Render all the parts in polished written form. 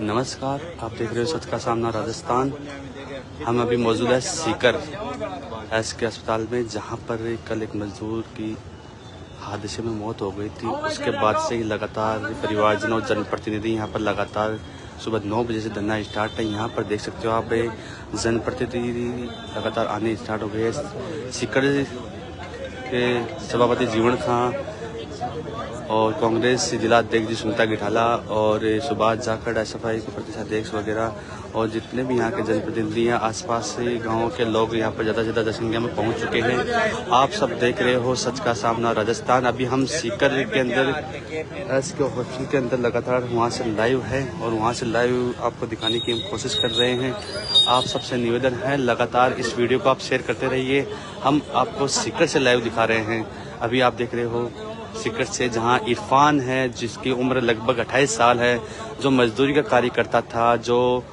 नमस्कार, आप देख रहे हो सच का सामना राजस्थान। हम अभी मौजूद है सीकर एसके अस्पताल में, जहां पर कल एक मजदूर की हादसे में मौत हो गई थी। उसके बाद से ही लगातार परिवारजन और जनप्रतिनिधि यहां पर लगातार सुबह 9 बजे से धरना स्टार्ट है। यहाँ पर देख सकते हो आप, जनप्रतिनिधि लगातार आने स्टार्ट हो गए। सीकर के सभापति जीवन खां और कांग्रेस जिला अध्यक्ष जी सुनीता गिठाला और सुभाष जाखड़ SFI के प्रदेश अध्यक्ष वगैरह और जितने भी यहाँ के जनप्रतिनिधि हैं, आसपास से गाँव के लोग यहाँ पर ज़्यादा से ज़्यादा संख्या में पहुँच चुके हैं। आप सब देख रहे हो सच का सामना राजस्थान। अभी हम सीकर के अंदर एसके हॉस्पिटल के अंदर लगातार वहाँ से लाइव है और वहाँ से लाइव आपको दिखाने की हम कोशिश कर रहे हैं। आप सबसे निवेदन है, लगातार इस वीडियो को आप शेयर करते रहिए। हम आपको सीकर से लाइव दिखा रहे हैं। अभी आप देख रहे हो सीकर से, जहां इरफान है जिसकी उम्र लगभग 28 साल है, जो मजदूरी का कार्य करता था, जो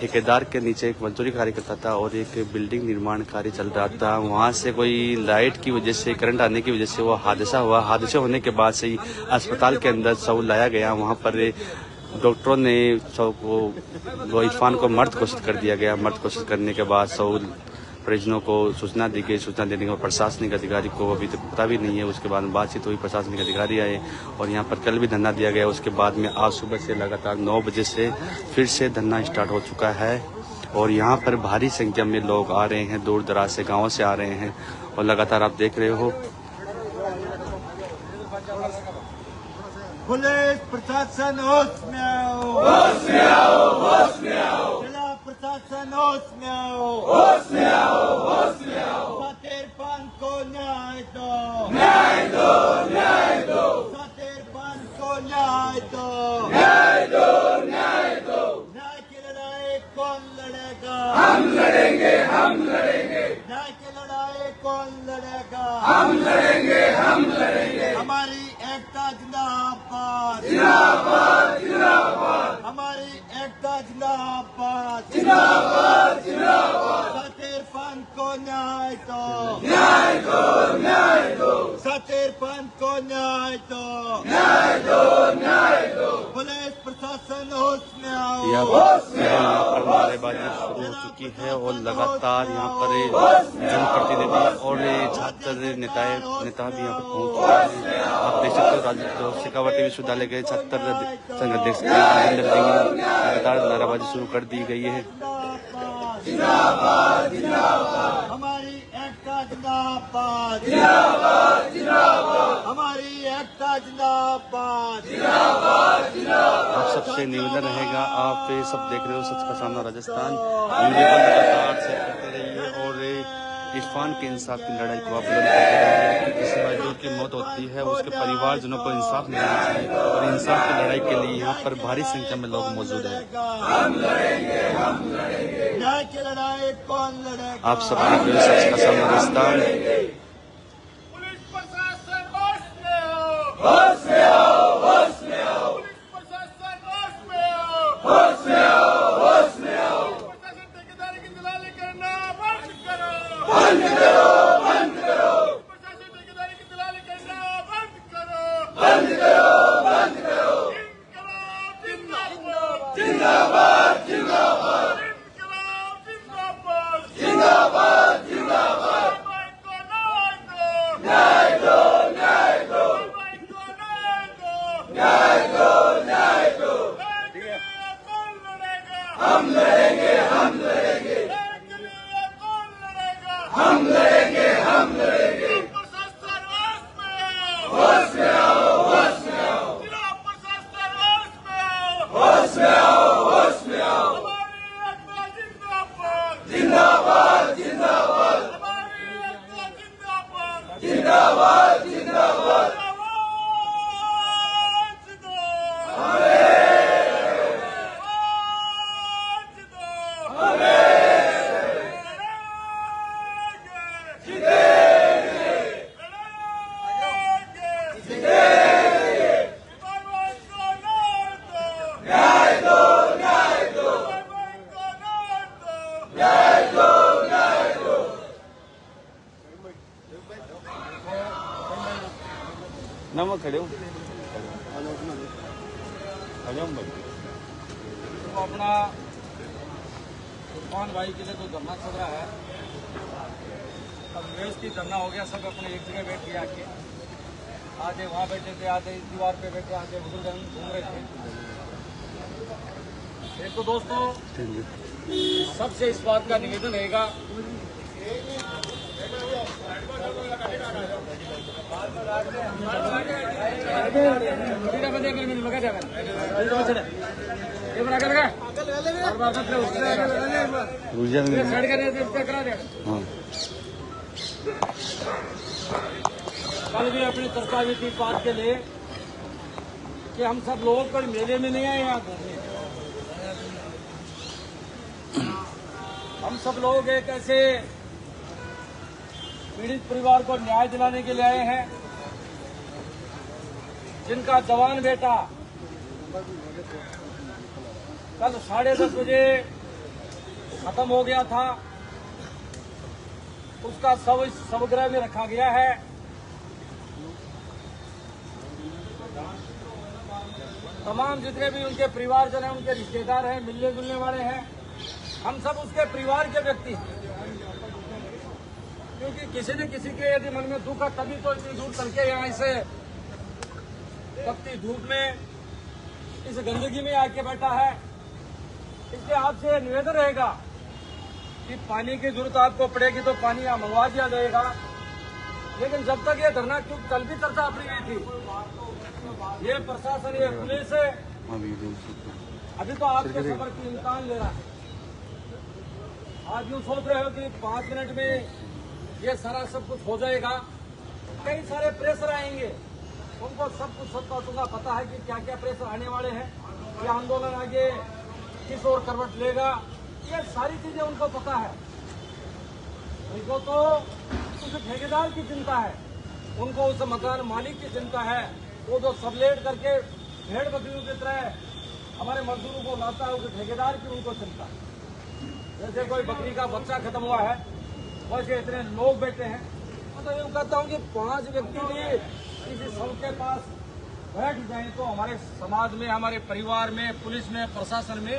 ठेकेदार के नीचे एक मजदूरी कार्य करता था और एक बिल्डिंग निर्माण कार्य चल रहा था। वहां से कोई लाइट की वजह से, करंट आने की वजह से वो हादसा हुआ। हादसे होने के बाद से ही अस्पताल के अंदर शव लाया गया। वहां पर डॉक्टरों ने शव को, वो इरफान को मर्द घोषित कर दिया गया। मर्द घोषित करने के बाद शव परिजनों को सूचना दी गई। सूचना देने के बाद प्रशासनिक अधिकारी को अभी तक पता भी नहीं है। उसके बाद बातचीत हुई, प्रशासनिक अधिकारी आए और यहाँ पर कल भी धरना दिया गया। उसके बाद में आज सुबह से लगातार 9 बजे से फिर से धरना स्टार्ट हो चुका है और यहाँ पर भारी संख्या में लोग आ रहे हैं, दूर दराज से गाँव से आ रहे हैं और लगातार आप देख रहे हो। पुलिस प्रशासन होश में आओ, होश में आओ, होश में आओ। जिला प्रशासन होश में आओ, होश में आओ, होश में आओ। सात इरफान को न्याय दो, न्याय दो, न्याय दो। सात इरफान को न्याय दो, न्याय दो, न्याय दो। न्याय की लड़ाई कौन लड़ेगा? हम लड़ेंगे, हम लड़ेंगे। न्याय की लड़ाई कौन लड़ेगा? हम लड़ेंगे, हम लड़ेंगे। हमारी एकता जिंदाबाद, जिंदाबाद, जिंदाबाद। हमारी एकता जिंदाबाद, जिंदाबाद, जिंदाबाद। सात इरफान को न्याय दो, न्याय दो, न्याय दो। सात इरफान को न्याय दो, न्याय दो, न्याय दो। पुलिस प्रशासन होश में आओ, होश में आओ। यहाँ पर नारेबाजी शुरू हो चुकी है और लगातार यहाँ पर जनप्रतिनिधि और छात्र नेता भी यहाँ पर पहुँच चुके हैं। आप देख सकते हो शेखावाटी विश्वविद्यालय के छात्र संघ अध्यक्ष लगातार नारेबाजी शुरू कर दी गई है। जिंदाबाद, जिंदाबाद। हमारी एकता जिंदाबाद, जिंदाबाद, जिंदाबाद। हमारी एकता जिंदाबाद, जिंदाबाद, जिंदाबाद। आप सबसे निवेदन रहेगा, आप सब देख रहे हो सच का सामना राजस्थान। वीडियो को लगातार शेयर करते रहिए और इरफान के इंसाफ की लड़ाई को आप बुलंद करते रहिए कि किसी मजदूर की मौत होती है उसके परिवारजनों को इंसाफ मिलना चाहिए और इंसाफ की लड़ाई के लिए यहाँ पर भारी संख्या में लोग मौजूद हैं। हम लड़ेंगे, हम लड़ेंगे। न्याय की लड़ाई कौन लड़ेगा? आप सब देख रहे हो सच का सामना राजस्थान। पुलिस प्रशासन होश में आओ, होश में आओ, होश में आओ। पुलिस प्रशासन होश में आओ, होश में आओ, होश में आओ। प्रशासन ठेकेदारी की दलाली करना बंद करो, बंद करो, बंद करो। प्रशासन ठेकेदारी की दलाली करना बंद करो, बंद करो, बंद करो। इनकलाब जिंदाबाद, जिंदाबाद, जिंदाबाद। इनकलाब जिंदाबाद, जिंदाबाद, जिंदाबाद। न्याय दो, न्याय दो, न्याय दो, न्याय दो। कौन लड़ेगा? हम लड़ेंगे, हम लड़ेंगे। कौन लड़ेगा? हम लड़ेंगे, हम लड़ेंगे। प्रशासन होश में आओ, होश में आओ, होश में आओ। जिला प्रशासन होश में आओ, होश में आओ, होश में आओ। हमारी एकता जिंदाबाद, जिंदाबाद, जिंदाबाद। हमारी एकता जिंदाबाद, जिंदाबाद, जिंदाबाद। नमक खड़े हो। तो अपना इरफान भाई के लिए तो धरना चल रहा है। अब व्यवस्थित धरना हो गया, सब अपने एक जगह बैठ के आके आधे वहाँ बैठे थे, आधे इस दीवार पे बैठे, आधे उधर घूम रहे थे। एक तो दोस्तों सबसे इस बात का निवेदन रहेगा कल भी अपनी चर्चा हुई थी बात के लिए कि हम सब लोग कोई मेले में नहीं आए यहाँ घूमने। हम सब लोग एक ऐसे पीड़ित परिवार को न्याय दिलाने के लिए आए हैं जिनका जवान बेटा कल 10:30 बजे खत्म हो गया था। उसका शव इस शवगृह में रखा गया है। तमाम जितने भी उनके परिवारजन हैं, उनके रिश्तेदार हैं, मिलने जुलने वाले हैं, हम सब उसके परिवार के व्यक्ति हैं। क्योंकि किसी न किसी के यदि मन में दुख है तभी तो इतनी दूर चल के यहाँ इसे तपती धूप में इस गंदगी में आके बैठा है। इसलिए आपसे निवेदन रहेगा कि पानी की जरूरत आपको पड़ेगी तो पानी यहाँ मंगवा दिया जाएगा। लेकिन जब तक ये धरना क्यों कल भी चर्चा अपनी हुई थी, ये प्रशासन, ये पुलिस अभी तो आपके सफर की इम्तिहान ले रहा है। आज यूँ सोच रहे हो कि 5 मिनट में ये सारा सब कुछ हो जाएगा। कई सारे प्रेशर आएंगे, उनको सब कुछ सब बातों पता है कि क्या क्या प्रेशर आने वाले हैं, ये आंदोलन आगे किस ओर करवट लेगा, ये सारी चीजें उनको पता है। उनको तो उस ठेकेदार की चिंता है, उनको उस मकान मालिक की चिंता है। वो जो सबलेट करके भेड़ बकरियों की तरह हमारे मजदूरों को लाता है, उस ठेकेदार की उनको चिंता है। जैसे कोई बकरी का बच्चा खत्म हुआ है, वैसे इतने लोग बैठे हैं। तो यूँ कहता हूँ कि 5 व्यक्ति भी किसी शव के पास बैठ जाए तो हमारे समाज में, हमारे परिवार में, पुलिस में, प्रशासन में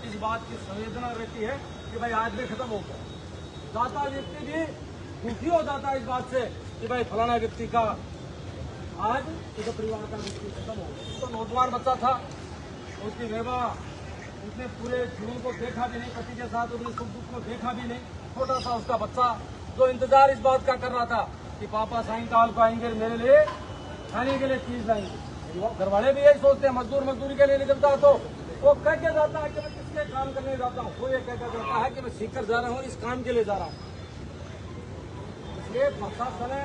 इस बात की संवेदना रहती है कि भाई आज भी खत्म हो गया। दाता व्यक्ति भी दुखी हो जाता है इस बात से कि भाई फलाना व्यक्ति का आज उसके परिवार का व्यक्ति खत्म हो गया। तो नौजवान बच्चा था, उसकी विवाह, उसने पूरे जीवन को देखा भी नहीं, पति के साथ उसने सुख दुख को देखा भी नहीं। छोटा सा उसका बच्चा जो इंतजार इस बात का कर रहा था कि पापा सायंकाल को आएंगे, मेरे लिए खाने के लिए चीज लाएंगे। घर वाले भी यही सोचते हैं, मजदूर मजदूरी के लिए निकलता है तो वो कह के जाता है कि मैं किसके काम करने जाता हूँ, वो ये कह के जाता है कि मैं सीकर जा रहा हूँ, इस काम के लिए जा रहा हूँ। इसलिए प्रशासन है,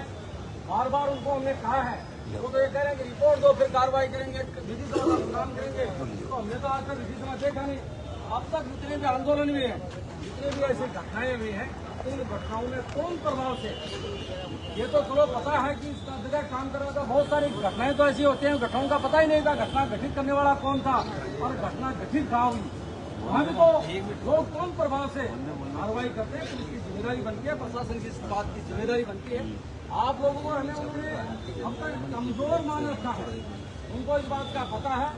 बार बार उनको हमने कहा है, वो तो ये कह रहे हैं कि रिपोर्ट दो फिर कार्रवाई करेंगे, विधि सभा काम करेंगे। तो हमने तो आज तक विधि सभा देखा नहीं। अब तक जितने भी आंदोलन हुए हैं, जितने भी ऐसी घटनाएं हुई हैं, उन घटनाओं में कौन प्रभाव से, ये तो चलो पता है कि इस जगह काम कर रहा था। बहुत सारी घटनाएं तो ऐसी होती हैं, घटनाओं का पता ही नहीं था, घटना घटित करने वाला कौन था और घटना घटित कहाँ हुई। वहाँ भी तो लोग कौन प्रभाव से कार्रवाई करते हैं। पुलिस की जिम्मेदारी बनती है, प्रशासन की इस बात की जिम्मेदारी बनती है। आप लोगों को हमें उन्होंने अब तक कमजोर मान रखा है, उनको इस बात का पता है।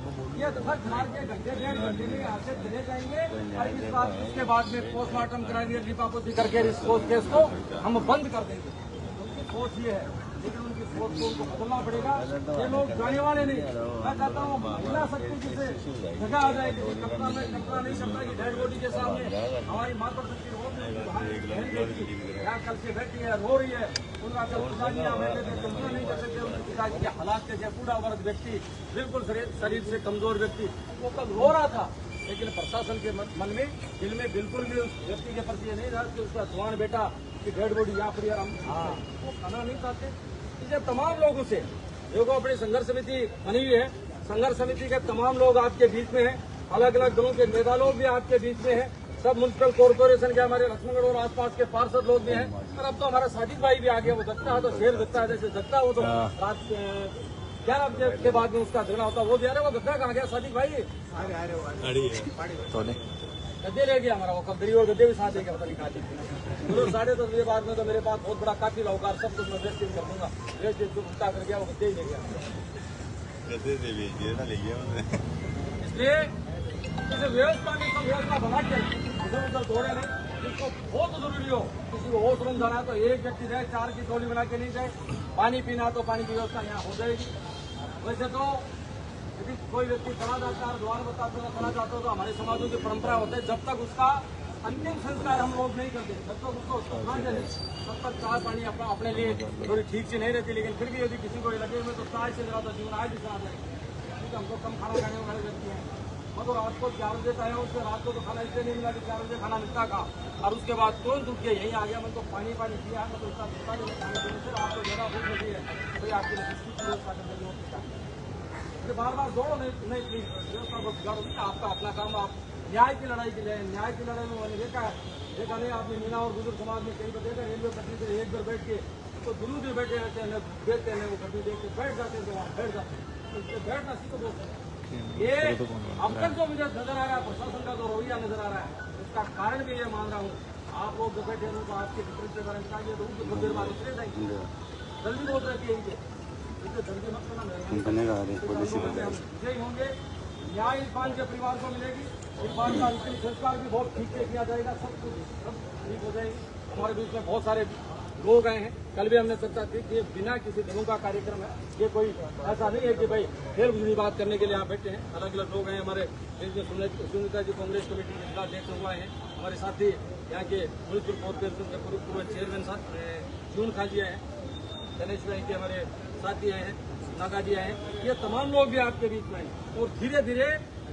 ये धक मार के घंटे 1.5 घंटे में यहाँ से चले जाएंगे और इसके बाद में पोस्टमार्टम कराएंगे, लिपापोती करके इस केस को हम बंद कर देंगे। उनकी सोच ये है, लेकिन उनकी सोच को उनको बदलना पड़ेगा। ये लोग जाने वाले नहीं। मैं कहता हूँ महिला शक्ति जिसे जगह आ जाएगी, कपड़ा नहीं करता कि डेड बॉडी के सामने हमारी माता शक्ति यहाँ कल से बैठी है, रो रही है, उनका कल पिताजी कल्पना नहीं कर सकते। उनके पिताजी के हालात के पूरा वर्ग व्यक्ति, बिल्कुल शरीर से कमजोर व्यक्ति, वो कल रो रहा था। लेकिन प्रशासन के मन में, दिल में बिल्कुल भी उस व्यक्ति के प्रति ये नहीं रहा कि उसका जवान बेटा की डेड बॉडी यहाँ पर हम वो खाना नहीं चाहते। इसलिए तमाम लोगों से देखो, अपनी संघर्ष समिति बनी हुई है, संघर्ष समिति के तमाम लोग आपके बीच में हैं, अलग अलग दलों के नेता लोग भी आपके बीच में हैं, सब म्युनिसिपल कॉर्पोरेशन के हमारे लक्ष्मणगढ़ और आसपास के पार्षद लोग भी हैं। और अब तो हमारा साजिद भाई भी आ गया, वो जगता है तो शेर जगता है, जैसे जगता है वो तो रात 11 बजे के बाद में उसका झगड़ा होता है, वो भी आ रहा है। वो गद्दा कहाँ गया साजिद भाई? गद्दे ले गया हमारा, वो कब्दरी और गद्दे भी साथ देगा, पता नहीं कहा। 10:30 बजे बाद में तो मेरे पास बहुत बड़ा काफी लौकार, सब कुछ मैं वेस्ट कर दूंगा। वेस्ट जो भुगता कर गया वो गद्दे ही ले गया। इसलिए जैसे व्यवस्था में तो व्यवस्था बना के इधर उधर दौड़े नहीं, जिसको बहुत जरूरी हो, किसी को वॉशरूम जाना है तो एक व्यक्ति जाए, 4 की टोली बना के नहीं जाए, पानी पीना तो पानी की व्यवस्था यहाँ हो जाएगी। वैसे तो यदि कोई व्यक्ति चला जाता है, द्वार बताते हुए चला जाता है तो हमारे समाजों की परंपरा होता है, जब तक उसका अंतिम संस्कार हम लोग नहीं करते, जब तक उसको श्रद्धांजलि, तब तक चाय पानी अपने लिए थोड़ी ठीक से नहीं रहती। लेकिन फिर भी यदि किसी को लगे हुए तो चाय से ज्यादा जीवन आज भी साथ है, क्योंकि हमको कम खाना खाने वाले व्यक्ति हैं। मगर रात को 4 बजे आया, उससे रात को तो खाना इसलिए नहीं मिला कि 4 बजे खाना मिलता का, और उसके बाद तुरंत उठ के यहीं आ गया, मैं तो पानी किया, मतलब उसका मिलता नहीं, खाने पीने से आपको ज्यादा भूख लगी है तो आपके लिए बिस्किट की व्यवस्था करने की होती है। बार बार दौड़ो नहीं व्यवस्था को बिगाड़ोगी। आपका अपना काम, आप न्याय की लड़ाई के लिए, न्याय की लड़ाई में मैंने देखा नहीं, आपने मीना और बुजुर्ग समाज में कहीं पर देखा, रेलवे पटरी से एक बार बैठ के तो दोनों भी बैठे रहते हैं, देखते हैं, वो गर्मी देख के बैठ जाते हैं, वहाँ बैठ जाते हैं, तो इससे बैठना सीखो दोस्तों। ये अब तक जो मुझे नजर आ रहा है, प्रशासन का जो रवैया नजर आ रहा है, इसका कारण भी ये मान रहा हूँ, आप लोग जो बैठे हैं तो आपके विपरीत से करंट चाहिए तो उनकी थोड़ी देर बाद उतरे जाएंगे, जल्दी बहुत रहती है इनके, इससे जल्दी मत करना, यही होंगे। न्याय इरफान के परिवार को मिलेगी, इरफान का अंतिम संस्कार भी बहुत ठीक से किया जाएगा, सब कुछ सब ठीक हो जाएगी। हमारे बीच में बहुत सारे लोग आए हैं, कल भी हमने चर्चा की कि बिना किसी दलों का कार्यक्रम है, ये कोई ऐसा नहीं है कि भाई खेल बुजरी बात करने के लिए यहाँ बैठे हैं। अलग अलग लोग हैं हमारे बीच में, सुनीता जी कांग्रेस कमेटी के जिला अध्यक्ष हुआ है, हमारे साथी यहाँ के मुल्कपुर कॉर्पोरेशन के पूर्व चेयरमैन साहब जून खाजी आए हैं, गणेश भाई के हमारे साथी आए हैं, नागा जी आए हैं, ये तमाम लोग भी आपके बीच में हैं। और धीरे धीरे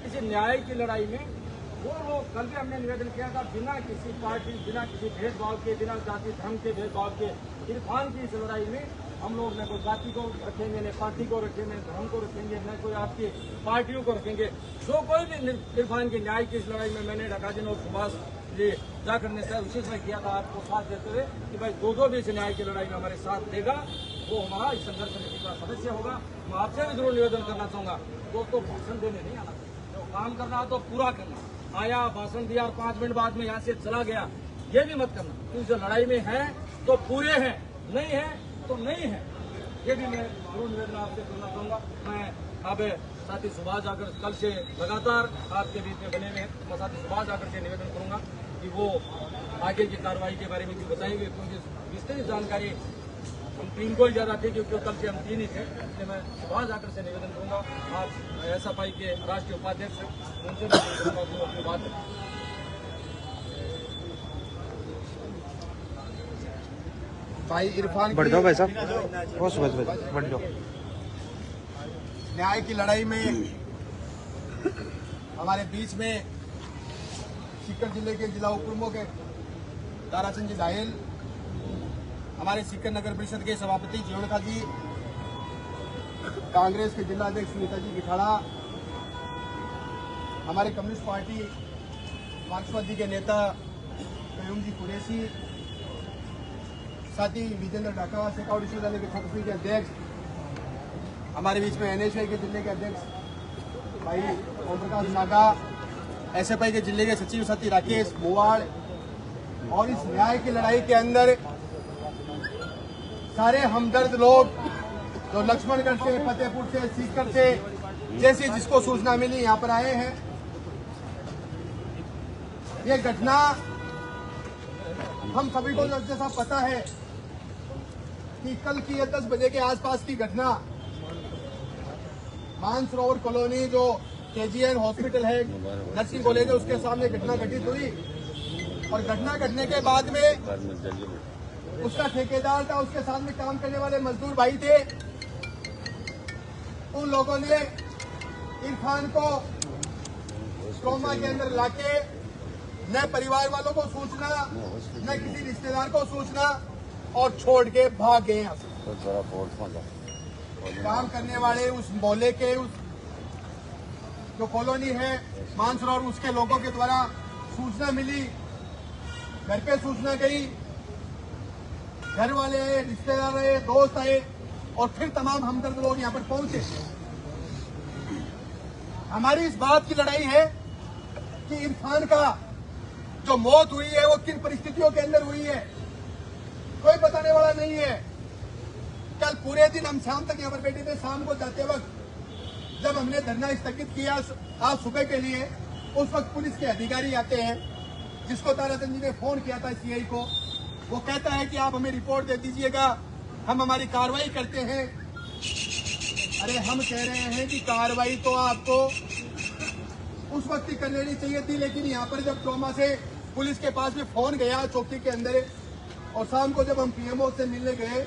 इस न्याय की लड़ाई में वो लोग, कल भी हमने निवेदन किया था, बिना किसी पार्टी, बिना किसी भेदभाव के, बिना जाति धर्म के भेदभाव के इरफान की इस लड़ाई में हम लोग न कोई जाति को रखेंगे, न पार्टी को रखेंगे, न धर्म को रखेंगे, न कोई आपकी पार्टियों को रखेंगे। जो कोई भी इरफान की न्याय की इस लड़ाई में, मैंने ढकाजिन और सुभाष जी जाकर ने विशेष में किया था आपको साथ देते हुए कि भाई जो भी इस न्याय की लड़ाई में हमारे साथ देगा वो हमारा इस संघर्ष समिति का सदस्य होगा। मैं आपसे भी जरूर निवेदन करना चाहूंगा, दोस्तों भाषण देने नहीं आना, जो काम करना है तो पूरा करना। आया, भाषण दिया और 5 मिनट बाद में यहाँ से चला गया, ये भी मत करना। क्योंकि लड़ाई में है तो पूरे हैं, नहीं है तो नहीं है, ये भी मैं जरूर निवेदन आपसे करना चाहूंगा। मैं अब साथी सुभाष जाकर कल से लगातार आपके बीच में बने हुए हैं, मैं साथी सुभाष जाकर के निवेदन करूंगा कि वो आगे की कार्रवाई के बारे में भी बताएंगे, क्योंकि विस्तृत जानकारी हम 3 को ही ज्यादा थी, क्योंकि कल से हम 3 ही थे। इसलिए मैं सुभाष जाकर से निवेदन करूंगा, आप एसएफआई के राष्ट्रीय उपाध्यक्ष उनसे भी अपनी बात भाई इरफान बढ़ जाओ भाई साहब, बस बढ़ जाओ। न्याय की लड़ाई में हमारे बीच में सीकर जिले के जिला उप प्रमुख ताराचंद जी दाहिल, हमारे सीकर नगर परिषद के सभापति जीवनखा जी, कांग्रेस के जिला अध्यक्ष सुनीता जी गिठाड़ा, हमारे कम्युनिस्ट पार्टी मार्क्सवादी के नेता कयूम जी कुरैशी, साथ ही विजेंद्र ढाका शेखावट विश्वविद्यालय के छात्र के अध्यक्ष, हमारे बीच में एनएसआई के जिले के अध्यक्ष भाई ओम प्रकाश नागा, एसएफआई के जिले के सचिव साथी राकेश बोवाड़, और इस न्याय की लड़ाई के अंदर सारे हमदर्द लोग जो लक्ष्मणगढ़ से, फतेहपुर से, सीकर से, जैसे जिसको सूचना मिली यहाँ पर आए हैं। ये घटना हम सभी को जैसा पता है कि कल की 10 बजे के आसपास की घटना, मानसरोवर कॉलोनी जो केजीएन हॉस्पिटल है, नर्सिंग कॉलेज है, उसके सामने घटना घटित हुई। और घटना घटने के बाद में उसका ठेकेदार था, उसके साथ में काम करने वाले मजदूर भाई थे, उन लोगों ने इरफान को ट्रॉमा के अंदर लाके न परिवार वालों को सूचना, न किसी रिश्तेदार को सूचना, और छोड़ के भाग गए। काम करने वाले उस मोहल्ले के, उस जो कॉलोनी है मानसरोवर, उसके लोगों के द्वारा सूचना मिली, घर पे सूचना गई, घर वाले आए, रिश्तेदार आए, दोस्त आए, और फिर तमाम हमदर्द लोग यहाँ पर पहुंचे। हमारी इस बात की लड़ाई है कि इरफान का जो मौत हुई है वो किन परिस्थितियों के अंदर हुई है, कोई बताने वाला नहीं है। कल पूरे दिन हम शाम तक यहाँ पर बैठे थे, शाम को जाते वक्त जब हमने धरना स्थगित किया आज सुबह के लिए, उस वक्त पुलिस के अधिकारी आते हैं, जिसको ताराचंद जी ने फोन किया था सीआई को। वो कहता है कि आप हमें रिपोर्ट दे दीजिएगा, हम हमारी कार्रवाई करते हैं। अरे हम कह रहे हैं कि कार्रवाई तो आपको उस वक्त ही कर लेनी चाहिए थी, लेकिन यहाँ पर जब ट्रॉमा से पुलिस के पास में फोन गया चौकी के अंदर, और शाम को जब हम पीएमओ से मिलने गए,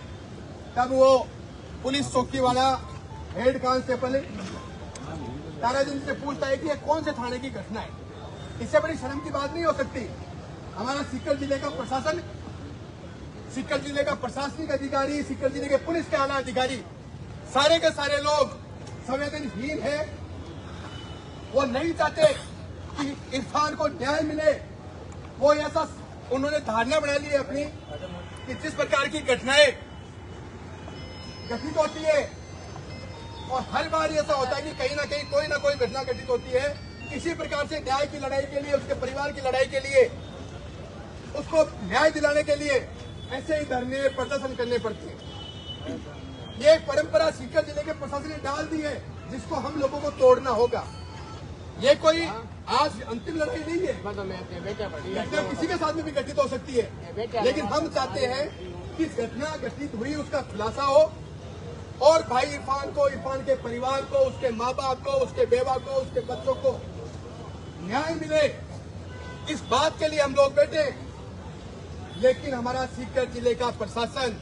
तब वो पुलिस चौकी वाला हेड कांस्टेबल ताराचंद से पूछता है कि ये कौन से थाने की घटना है। इससे बड़ी शर्म की बात नहीं हो सकती। हमारा सीकर जिले का प्रशासन, सीकर जिले का प्रशासनिक अधिकारी, सीकर जिले के पुलिस के आला अधिकारी, सारे के सारे लोग संवेदनहीन है। वो नहीं चाहते कि इरफान को न्याय मिले। वो ऐसा उन्होंने धारणा बना ली है अपनी कि जिस प्रकार की घटनाएं घटित होती है, और हर बार ऐसा होता है कि कहीं ना कहीं कोई ना कोई घटना घटित होती है, किसी प्रकार से न्याय की लड़ाई के लिए, उसके परिवार की लड़ाई के लिए, उसको न्याय दिलाने के लिए ऐसे ही धरने प्रदर्शन करने पड़ते हैं। ये एक परंपरा सीकर जिले के प्रशासन ने डाल दी है, जिसको हम लोगों को तोड़ना होगा। ये कोई आज अंतिम लड़ाई नहीं है, घटना किसी के साथ में भी घटित हो सकती है, लेकिन हम चाहते हैं कि घटना घटित हुई उसका खुलासा हो, और भाई इरफान को, इरफान के परिवार को, उसके माँ बाप को, उसके बेवा को, उसके बच्चों को न्याय मिले। इस बात के लिए हम लोग बैठे। लेकिन हमारा सीकर जिले का प्रशासन,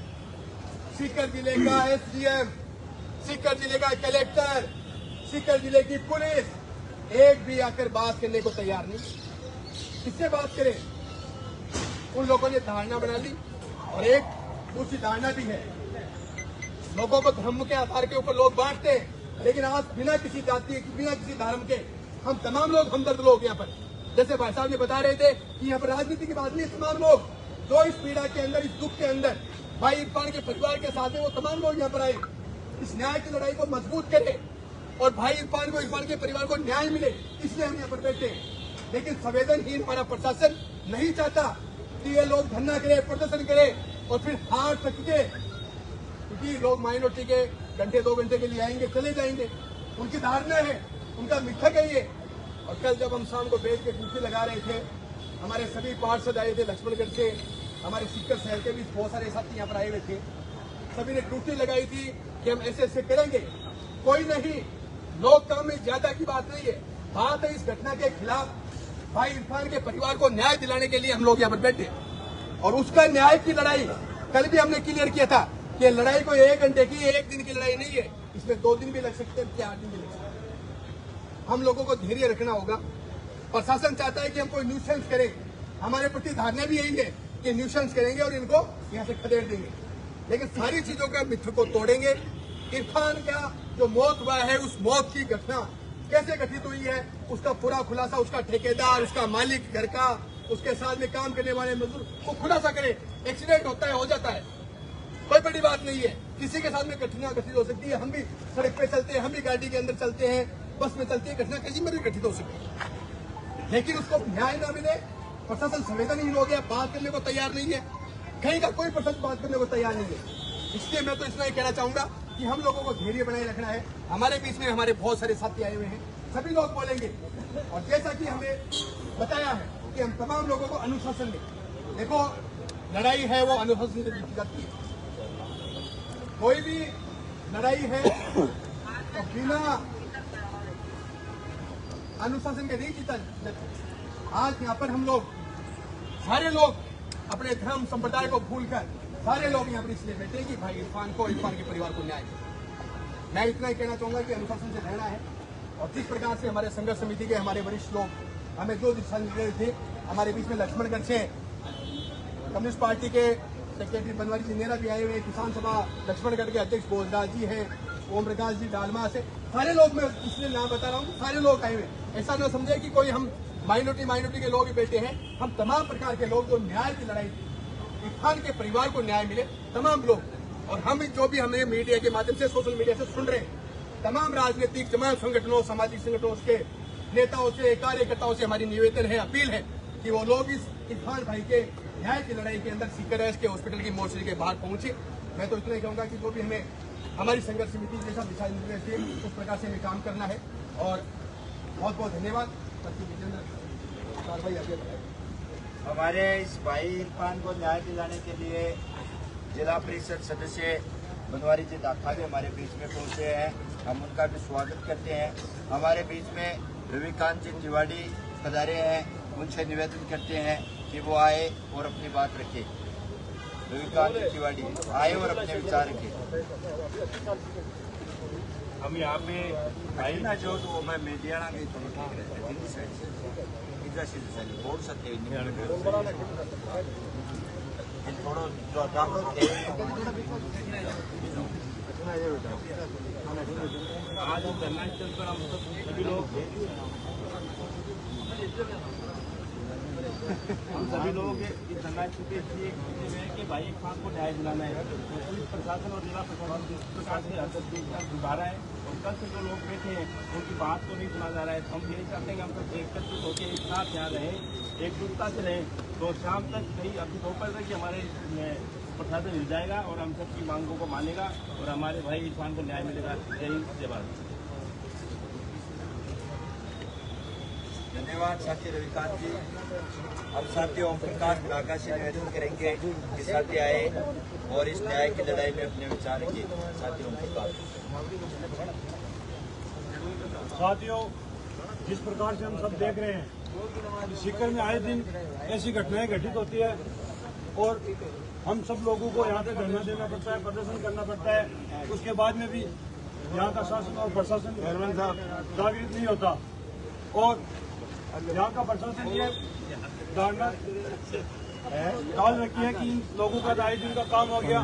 सीकर जिले का एसडीएम, सीकर जिले का कलेक्टर, सीकर जिले की पुलिस एक भी आकर बात करने को तैयार नहीं। किससे बात करें? उन लोगों ने धारणा बना ली, और एक दूसरी धारणा भी है, लोगों को धर्म के आधार के ऊपर लोग बांटते हैं, लेकिन आज बिना किसी जाति, बिना किसी धर्म के हम तमाम लोग हमदर्द लोग यहाँ पर, जैसे भाई साहब ने बता रहे थे कि यहाँ पर राजनीति की बात नहीं, तमाम लोग जो इस पीड़ा के अंदर, इस दुख के अंदर भाई इरफान के परिवार के साथ है, वो तमाम लोग यहाँ पर आए, इस न्याय की लड़ाई को मजबूत करें और भाई इरफान को, इरफान के परिवार को न्याय मिले, इसलिए हम यहाँ पर बैठे हैं। लेकिन संवेदनहीन हमारा प्रशासन नहीं चाहता कि ये लोग धरना करें, प्रदर्शन करें और फिर हार सके, क्योंकि लोग माइनॉरिटी के घंटे 2 घंटे के लिए आएंगे, चले जाएंगे, उनकी धारणा है, उनका मिथक है ये। और कल जब हम शाम को बैठ के ड्यूटी लगा रहे थे, हमारे सभी पार्षद आए थे लक्ष्मणगढ़ से, हमारे सीकर शहर के भी बहुत सारे साथी यहाँ पर आए हुए थे, सभी ने ड्यूटी लगाई थी कि हम ऐसे ऐसे करेंगे। कोई नहीं, लोग काम में ज्यादा की बात नहीं है, बात है इस घटना के खिलाफ भाई इरफान के परिवार को न्याय दिलाने के लिए हम लोग यहाँ पर बैठे। और उसका न्याय की लड़ाई कल भी हमने क्लियर किया था कि लड़ाई कोई 1 घंटे की, 1 दिन की लड़ाई नहीं है, इसमें 2 दिन भी लग सकते हैं, 4 दिन भी लग सकते हैं। हम लोगों को धैर्य रखना होगा। प्रशासन चाहता है कि हम कोई न्यूसेंस करें, हमारे प्रति धारणा भी यही है कि न्यूसेंस करेंगे और इनको यहाँ से खदेड़ देंगे, लेकिन सारी चीजों का मिथ को तोड़ेंगे। इरफान का जो मौत हुआ है, उस मौत की घटना कैसे घटित हुई है, उसका पूरा खुलासा, उसका ठेकेदार, उसका मालिक घर का, उसके साथ में काम करने वाले मजदूर को खुलासा करे। एक्सीडेंट होता है, हो जाता है, कोई बड़ी बात नहीं है, किसी के साथ में घटना घटित हो सकती है। हम भी सड़क पे चलते हैं, हम भी गाड़ी के अंदर चलते हैं, बस में चलती है, घटना किसी में भी घटित हो सकती है, लेकिन उसको न्याय न मिले, प्रशासन संवेदनहीन हो गया, बात करने को तैयार नहीं है, कहीं का कोई प्रशासन बात करने को तैयार नहीं है। इसलिए मैं तो इतना ही कहना चाहूंगा कि हम लोगों को धैर्य बनाए रखना है। हमारे बीच में हमारे बहुत सारे साथी आए हुए हैं, सभी लोग बोलेंगे, और जैसा कि हमें बताया है कि हम तमाम लोगों को अनुशासन दें। देखो, लड़ाई है वो अनुशासन से जीती जाती है, कोई भी लड़ाई है तो बिना अनुशासन के नहीं जीता जाता। आज यहाँ पर हम लोग सारे लोग अपने धर्म संप्रदाय को भूलकर सारे लोग यहाँ पर इसलिए बैठे कि भाई इरफान को, इरफान के परिवार को न्याय मिले। मैं इतना ही कहना चाहूंगा कि अनुशासन से रहना है, और जिस प्रकार से हमारे संघर्ष समिति के हमारे वरिष्ठ लोग हमें जो दिशा निर्देश थे, हमारे बीच में लक्ष्मणगढ़ से कम्युनिस्ट पार्टी के सेक्रेटरी बनवारी जी नेरा भी आए हुए, किसान सभा लक्ष्मणगढ़ के अध्यक्ष भोजराज जी हैं, ओम प्रकाश जी डालमा से, सारे लोग, मैं इसलिए नाम बता रहा हूँ, सारे लोग आए हुए। ऐसा न समझे कि कोई हम माइनॉरिटी के लोग ही बैठे हैं, हम तमाम प्रकार के लोग जो न्याय की लड़ाई, इरफान के परिवार को न्याय मिले, तमाम लोग, और हम जो भी हमें मीडिया के माध्यम से, सोशल मीडिया से सुन रहे हैं, तमाम राजनीतिक तमाम संगठनों, सामाजिक संगठनों के नेताओं से, कार्यकर्ताओं से हमारी निवेदन है, अपील है कि वो लोग इस इरफान भाई के न्याय की लड़ाई के अंदर सीकर के हॉस्पिटल की मोर्चरी के बाहर पहुंचे। मैं तो इतना ही कहूंगा कि जो भी हमें हमारी संघर्ष समिति जैसा दिशा निर्देश दे उस प्रकार से हमें काम करना है। और बहुत बहुत धन्यवाद। कार्रवाई आगे बढ़ाएं। हमारे इस भाई इरफान को न्याय दिलाने के लिए जिला परिषद सदस्य बनवारी जी दाखा भी हमारे बीच में पहुंचे हैं। हम उनका भी स्वागत करते हैं। हमारे बीच में रविकांत जी तिवारी पधारे हैं, उनसे निवेदन करते हैं कि वो आए और अपनी बात रखें। रविकांत जी तिवारी आए और अपने विचार रखें। हम यहाँ पे भाई ना जो तो मैं मीडिया ना गई बोल सकते थोड़ा जो आज धरना स्थल पर हम सभी लोग इस धरना स्थल पे इसलिए हैं कि भाई इरफान को न्याय दिलाना है। पुलिस प्रशासन और जिला प्रशासन जिस प्रकार से हरकत गुब्बारा रहा है और कल से जो लोग बैठे हैं उनकी बात को नहीं सुना जा रहा है। हम यही चाहते हैं कि हम सब एकत्रित होकर एक साथ यहाँ रहें, एकजुटता से रहें। तो शाम तक कहीं अभी दोपहर तक हमारे प्रशासन मिल जाएगा और हम सबकी मांगों को मानेगा और हमारे भाई इरफान को न्याय मिलेगा। जय हिंद, जय भारत। धन्यवाद साथी रविकांत जी। अब साथी ओम प्रकाश नागा से निवेदन करेंगे कि साथी आए और इस न्याय की लड़ाई में अपने विचार रखिए। साथी ओम प्रकाश। साथियों, जिस प्रकार से हम सब देख रहे हैं सीकर में आए दिन ऐसी घटनाएं घटित होती है और हम सब लोगों को यहाँ पे धरना देना पड़ता है, प्रदर्शन करना पड़ता है। उसके बाद में भी यहाँ का शासन और प्रशासन जागृत नहीं होता और यहाँ का प्रशासन ये धारणा डाल रखी है कि इन लोगों का आए दिन का काम हो गया,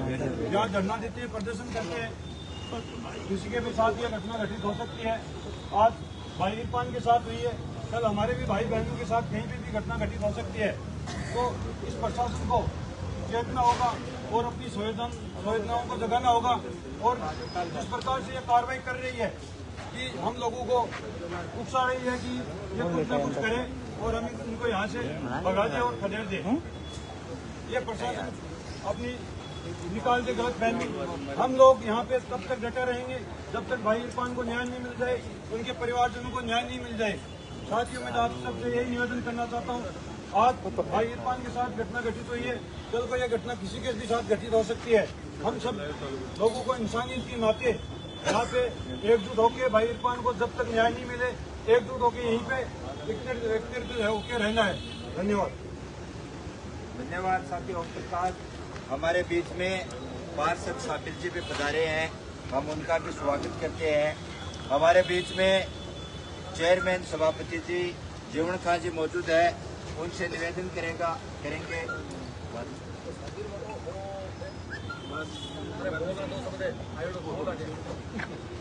यहाँ धरना देते हैं, प्रदर्शन करते हैं, तो किसी के भी साथ ये घटना घटित हो सकती है। आज भाई इरफान के साथ हुई है, कल हमारे भी भाई बहनों के साथ कहीं भी घटना घटित हो सकती है। तो इस प्रशासन को चेतना होगा और अपनी संवेदनाओं को जगाना होगा। और जिस प्रकार से ये कार्रवाई कर रही है कि हम लोगों को उकसा रही है कि ये कुछ न कुछ करे और हम इनको यहाँ से भगा दें और खदेड़ दें, ये प्रशासन अपनी निकाल दे गलत फहमी। हम लोग यहाँ पे तब तक डटे रहेंगे जब तक भाई इरफान को न्याय नहीं मिल जाए, उनके परिवारजनों को न्याय नहीं मिल जाए। साथियों, मैं आप सबसे यही निवेदन करना चाहता हूँ, आज भाई इरफान के साथ घटना घटित हुई है, कल को यह घटना किसी के भी साथ घटित हो सकती है। हम सब लोगों को इंसानियत के नाते यहाँ पे एकजुट होकर भाई इरफान को जब तक न्याय नहीं मिले एकजुट होकर यहीं पे एकत्रित होकर रहना है। धन्यवाद। धन्यवाद साथी ओम प्रकाश। हमारे बीच में पार्षद साबिर जी भी पधारे हैं, हम उनका भी स्वागत करते हैं। हमारे बीच में चेयरमैन सभापति जी जीवन खान जी मौजूद है, उनसे निवेदन करेंगे।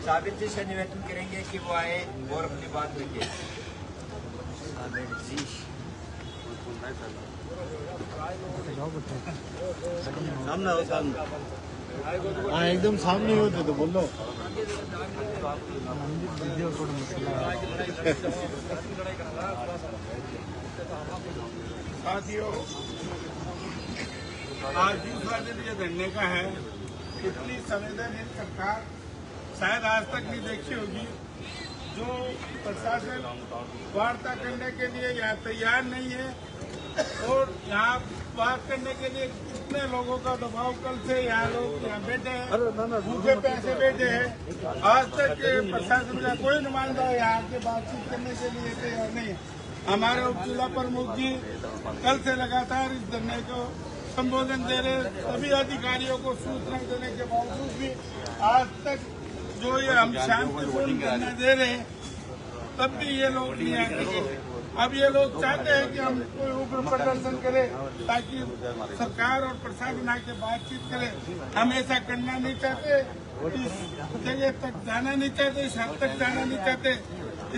साबिर जी से निवेदन करेंगे कि वो आए और अपनी बात रखें। सामने हो, सामने। हाँ, एकदम सामने होते तो बोल दो। साथियों, आज दूसरा दिन ये धरने का है। इतनी संवेदनशील सरकार शायद आज तक नहीं देखी होगी, जो प्रशासन वार्ता करने के लिए यहाँ तैयार नहीं है और यहाँ बात करने के लिए कितने लोगों का दबाव। कल से यहाँ लोग यहाँ बैठे हैं, भूखे पैसे बैठे हैं। आज तक प्रशासन का कोई नुमाइंदा यहाँ के बातचीत करने के लिए तैयार नहीं है। हमारे उप जिला प्रमुख जी कल से लगातार इस धरने को संबोधन दे रहे, सभी अधिकारियों को सूचना देने के बावजूद भी आज तक जो ये हम शांतिपूर्ण धरना दे रहे हैं, तब भी ये लोग नहीं आते। अब ये लोग चाहते हैं कि हम कोई उग्र प्रदर्शन करें ताकि सरकार और प्रशासन आके बातचीत करे। हम ऐसा करना नहीं चाहते, इस जगह तक जाना नहीं चाहते, इस हद तक जाना नहीं चाहते।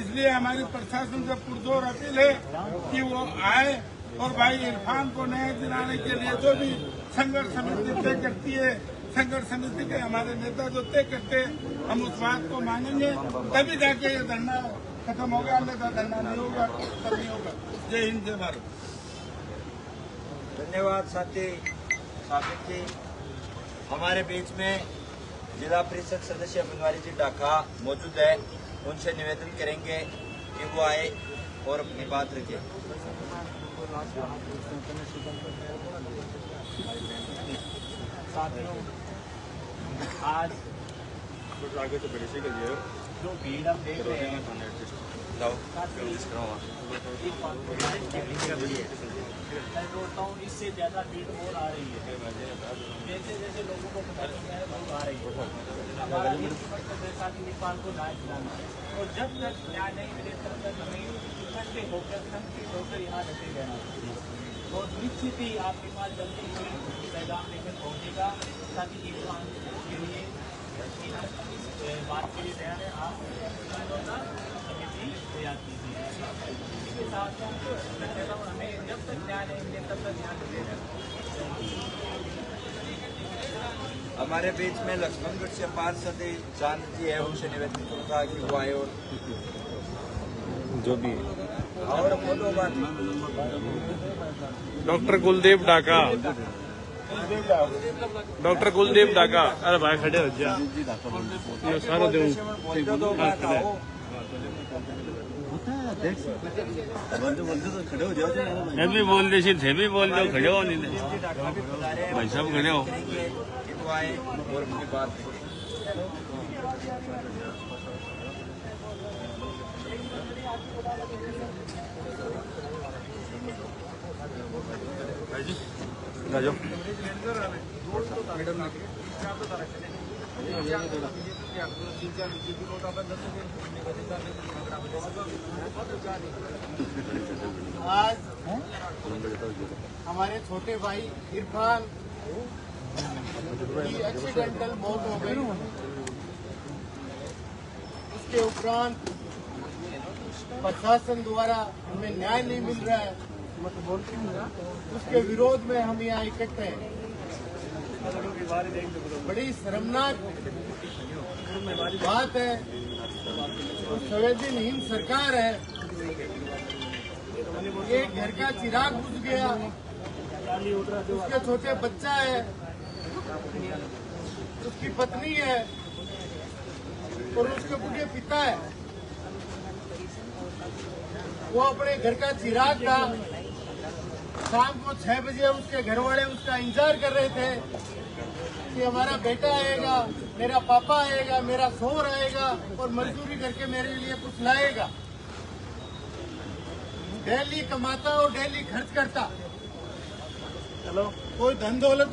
इसलिए हमारी प्रशासन से पुरजोर अपील है कि वो आए और भाई इरफान को न्याय दिलाने के लिए जो भी संघर्ष समिति तय करती है, संघर्ष समिति के हमारे नेता जो तय करते हैं, हम उस बात को मानेंगे, तभी जाके ये धरना खत्म होगा। अन्यथा धरना नहीं होगा, तब नहीं होगा। जय हिंद, जय भारत। धन्यवाद साथी साबिर जी। हमारे बीच में जिला परिषद सदस्य बनवारी जी ढाका मौजूद है, उनसे निवेदन करेंगे कि वो आए और अपनी बात रखें। आज आगे तो बड़े से कर दिया जो भीड़ हम देख रहे हैं मैं बोलता हूँ इससे ज्यादा भीड़ और आ रही है। जैसे जैसे लोगों को पता चल रहा है बहुत आ रही है। हमारा एक पैसा की नेपाल को न्याय दिलाना है और जब तक न्याय नहीं मिले तब तक हमें इकट्ठे होकर संगठित होकर यहाँ डटे रहना है। और निश्चित ही आपके पास जल्दी कोई पैगाम लेकर पहुँचेगा ताकि इरफान के लिए इस बात के लिए तैयार है। आप समिति तैयार कीजिए। इसके साथ साथ मैं कहता हूँ हमें जब तक न्याय नहीं मिले तब तक ध्यान देना। हमारे बीच में लक्ष्मणगढ़ से पार्षद चांद जी है, उनसे निवेदन करूंगा कि वो आए और जो भी और बोलो बात। Doctor Kuldeep Dhaka, doctor Kuldeep Dhaka. अरे भाई खड़े हो जा, ये सारा दिन मैं भी बोल रही थे भी बोल दो, खड़े हो नहीं भाई साहब, खड़े हो। कि वो आए और अपनी बात रखें। आज हमारे छोटे भाई इरफान की एक्सीडेंटल मौत हो गई। उसके उपरांत प्रशासन द्वारा हमें न्याय नहीं मिल रहा है, उसके विरोध में हम यहाँ इकट्ठे हैं। बड़ी शर्मनाक बात है, संवेदनहीन सरकार है। ये घर का चिराग बुझ गया, उसके छोटे बच्चा है, उसकी पत्नी है और उसके बूढ़े पिता है। वो अपने घर का चिराग था। शाम को 6 बजे उसके घर वाले उसका इंतजार कर रहे थे कि हमारा बेटा आएगा, मेरा पापा आएगा, मेरा शोहर आएगा और मजदूरी करके मेरे लिए कुछ लाएगा। डेली कमाता और डेली खर्च करता, कोई धन दौलत